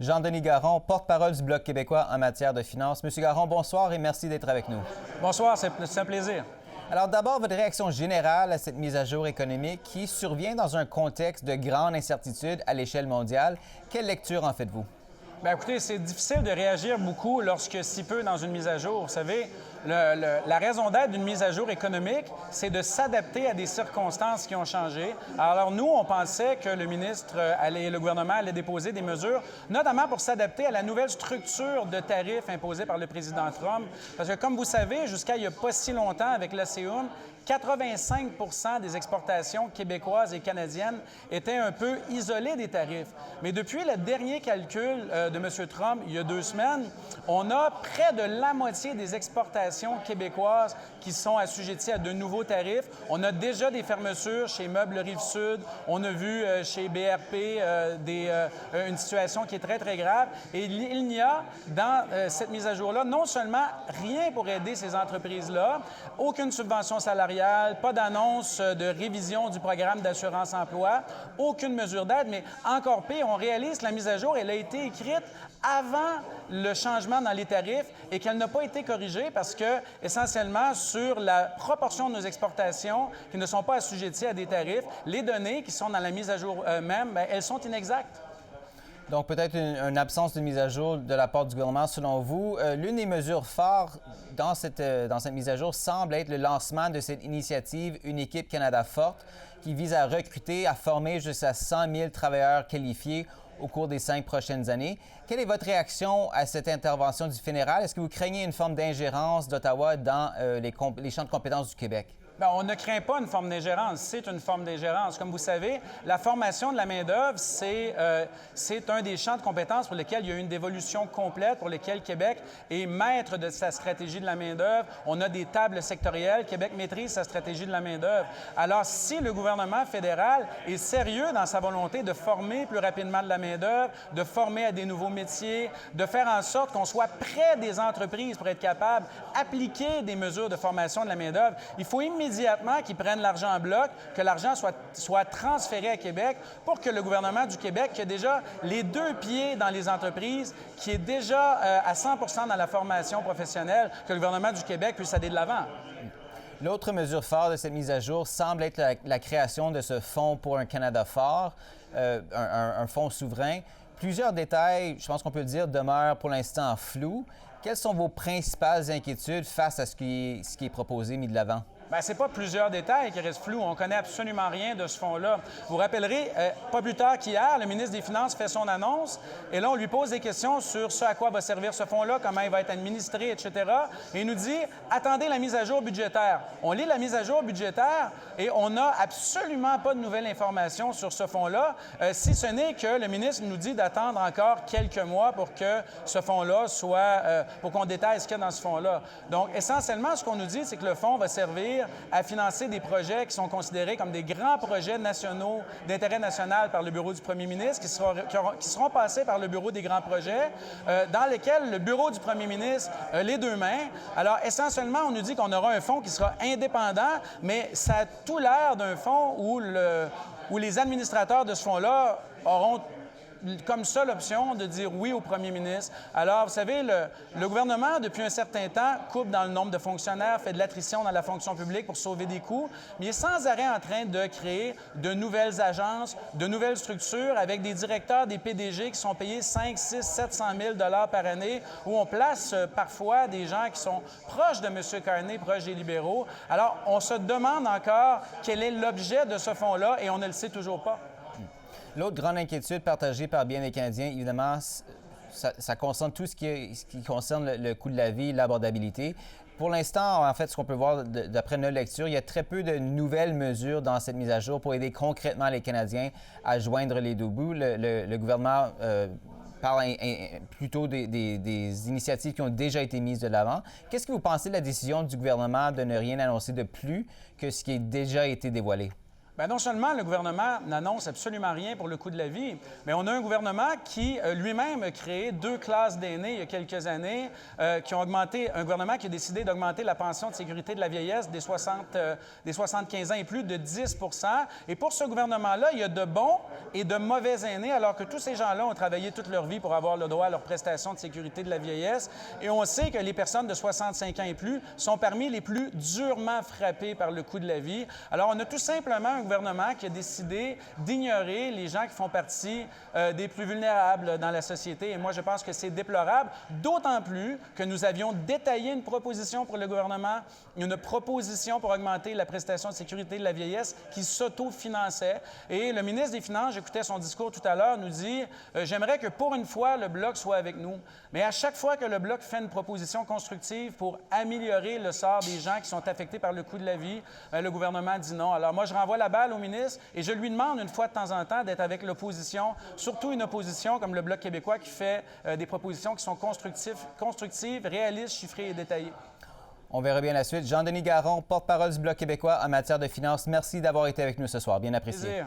Jean-Denis Garon, porte-parole du Bloc québécois en matière de finances. Monsieur Garon, bonsoir et merci d'être avec nous. Bonsoir, c'est un plaisir. Alors d'abord, votre réaction générale à cette mise à jour économique qui survient dans un contexte de grande incertitude à l'échelle mondiale. Quelle lecture en faites-vous? Bien, écoutez, c'est difficile de réagir beaucoup lorsque si peu dans une mise à jour. Vous savez, la raison d'être d'une mise à jour économique, c'est de s'adapter à des circonstances qui ont changé. Alors nous, on pensait que le gouvernement allait déposer des mesures, notamment pour s'adapter à la nouvelle structure de tarifs imposée par le président Trump. Parce que comme vous savez, jusqu'à il n'y a pas si longtemps avec l'ACEUM, 85 des exportations québécoises et canadiennes étaient un peu isolées des tarifs. Mais depuis le dernier calcul de M. Trump, il y a 2 semaines, on a près de la moitié des exportations québécoises qui sont assujetties à de nouveaux tarifs. On a déjà des fermetures chez Meubles Rive-Sud. On a vu chez BRP une situation qui est très, très grave. Et il n'y a dans cette mise à jour-là non seulement rien pour aider ces entreprises-là, aucune subvention salariale, pas d'annonce de révision du programme d'assurance-emploi, aucune mesure d'aide, mais encore pire, on réalise que la mise à jour, elle a été écrite avant le changement dans les tarifs et qu'elle n'a pas été corrigée parce que, essentiellement, sur la proportion de nos exportations qui ne sont pas assujetties à des tarifs, les données qui sont dans la mise à jour même, bien, elles sont inexactes. Donc, peut-être une absence de mise à jour de la part du gouvernement, selon vous. L'une des mesures phares dans cette mise à jour semble être le lancement de cette initiative Une équipe Canada forte qui vise à recruter, à former jusqu'à 100 000 travailleurs qualifiés au cours des 5 prochaines années. Quelle est votre réaction à cette intervention du fédéral? Est-ce que vous craignez une forme d'ingérence d'Ottawa dans les champs de compétences du Québec? Bien, on ne craint pas une forme d'ingérence, c'est une forme d'ingérence. Comme vous savez, la formation de la main-d'œuvre, c'est un des champs de compétences pour lesquels il y a eu une dévolution complète, pour lesquels Québec est maître de sa stratégie de la main-d'œuvre. On a des tables sectorielles. Québec maîtrise sa stratégie de la main-d'œuvre. Alors, si le gouvernement fédéral est sérieux dans sa volonté de former plus rapidement de la main-d'œuvre, de former à des nouveaux métiers, de faire en sorte qu'on soit près des entreprises pour être capable d'appliquer des mesures de formation de la main-d'œuvre, il faut immédiatement qu'ils prennent l'argent en bloc, que l'argent soit transféré à Québec pour que le gouvernement du Québec, qui a déjà les 2 pieds dans les entreprises, qui est déjà à 100 dans la formation professionnelle, que le gouvernement du Québec puisse aller de l'avant. L'autre mesure phare de cette mise à jour semble être la création de ce Fonds pour un Canada fort, un fonds souverain. Plusieurs détails, je pense qu'on peut le dire, demeurent pour l'instant flous. Quelles sont vos principales inquiétudes face à ce qui est proposé, mis de l'avant? Bien, ce n'est pas plusieurs détails qui restent flous. On ne connaît absolument rien de ce fonds-là. Vous vous rappellerez, pas plus tard qu'hier, le ministre des Finances fait son annonce et là, on lui pose des questions sur ce à quoi va servir ce fonds-là, comment il va être administré, etc. Et il nous dit « Attendez la mise à jour budgétaire ». On lit la mise à jour budgétaire et on n'a absolument pas de nouvelles informations sur ce fonds-là, si ce n'est que le ministre nous dit d'attendre encore quelques mois pour que ce fonds-là pour qu'on détaille ce qu'il y a dans ce fonds-là. Donc, essentiellement, ce qu'on nous dit, c'est que le fonds va servir à financer des projets qui sont considérés comme des grands projets nationaux d'intérêt national par le bureau du premier ministre, qui seront passés par le bureau des grands projets, dans lesquels le bureau du premier ministre a les 2 mains. Alors, essentiellement, on nous dit qu'on aura un fonds qui sera indépendant, mais ça a tout l'air d'un fonds où les administrateurs de ce fonds-là auront comme seule option de dire oui au premier ministre. Alors, vous savez, le gouvernement, depuis un certain temps, coupe dans le nombre de fonctionnaires, fait de l'attrition dans la fonction publique pour sauver des coûts, mais il est sans arrêt en train de créer de nouvelles agences, de nouvelles structures avec des directeurs, des PDG qui sont payés 5, 6, 700 000 $ par année, où on place parfois des gens qui sont proches de M. Carney, proches des libéraux. Alors, on se demande encore quel est l'objet de ce fonds-là et on ne le sait toujours pas. L'autre grande inquiétude partagée par bien des Canadiens, évidemment, ça concerne tout ce qui concerne le coût de la vie, l'abordabilité. Pour l'instant, en fait, ce qu'on peut voir d'après notre lecture, il y a très peu de nouvelles mesures dans cette mise à jour pour aider concrètement les Canadiens à joindre les 2 bouts. Le gouvernement parle plutôt des initiatives qui ont déjà été mises de l'avant. Qu'est-ce que vous pensez de la décision du gouvernement de ne rien annoncer de plus que ce qui a déjà été dévoilé? Bien, non seulement le gouvernement n'annonce absolument rien pour le coût de la vie, mais on a un gouvernement qui lui-même a créé 2 classes d'aînés il y a quelques années, qui ont augmenté, un gouvernement qui a décidé d'augmenter la pension de sécurité de la vieillesse des 75 ans et plus de 10 Et pour ce gouvernement-là, il y a de bons et de mauvais aînés, alors que tous ces gens-là ont travaillé toute leur vie pour avoir le droit à leurs prestations de sécurité de la vieillesse. Et on sait que les personnes de 65 ans et plus sont parmi les plus durement frappées par le coût de la vie. Alors, on a tout simplement un gouvernement qui a décidé d'ignorer les gens qui font partie des plus vulnérables dans la société. Et moi, je pense que c'est déplorable, d'autant plus que nous avions détaillé une proposition pour le gouvernement, une proposition pour augmenter la prestation de sécurité de la vieillesse qui s'autofinançait. Et le ministre des Finances, j'écoutais son discours tout à l'heure, nous dit j'aimerais que pour une fois, le Bloc soit avec nous. Mais à chaque fois que le Bloc fait une proposition constructive pour améliorer le sort des gens qui sont affectés par le coût de la vie, le gouvernement dit non. Alors moi, je renvoie la balle au ministre et je lui demande une fois de temps en temps d'être avec l'opposition, surtout une opposition comme le Bloc québécois qui fait des propositions qui sont constructives, réalistes, chiffrées et détaillées. On verra bien la suite. Jean-Denis Garon, porte-parole du Bloc québécois en matière de finances, merci d'avoir été avec nous ce soir. Bien apprécié. Plaisir.